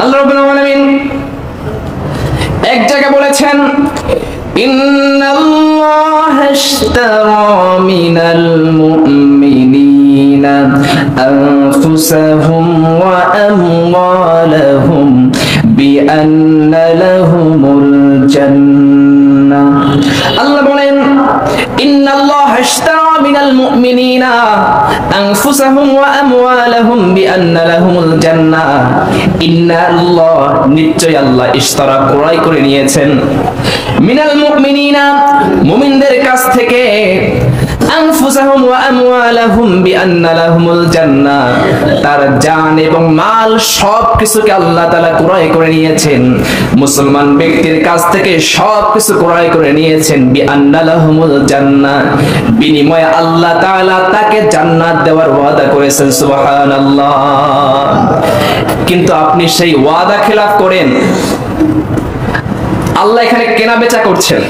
আল্লাহ রাব্বুল আলামিন এক জায়গায় বলেছেন, ইন্নাল্লাহা ইশতারা মিনাল মুমিনিনা আনফুসাহুম ওয়া আমওয়ালাহুম বিআন্না লাহুমুল জান্নাহ। আল্লাহ বলেন, ইন্নাল্লাহা ইশতারা মিনাল মুমিনিনা আনফুসাহুম ওয়া আমওয়ালাহুম বিআন্না লাহুমুল জান্নাহ। ইন্নাল্লাহ, নিশ্চয় আল্লাহ, ইশতারা, ক্রয় করে নিয়েছেন, মিনাল মুমিনিনা, মুমিনদের কাছ থেকে, আনফুসাহুম ওয়া আমওয়ালাহুম বিআন্না লাহুমুল জান্নাহ, তার জান এবং মাল সবকিছুকে আল্লাহ তাআলা ক্রয় করে নিয়েছেন। মুসলমান ব্যক্তির কাছ থেকে সবকিছু ক্রয় করে নিয়েছেন, বিআন্না লাহুমুল জান্নাহ, বিনিময়ে আল্লাহ তাআলা তাকে জান্নাত দেওয়ার ওয়াদা করেছেন। সুবহানাল্লাহ। কিন্তু আপনি সেই ওয়াদা খেলাফ করেন। আল্লাহ এখানে কেনা বেচা করছেন।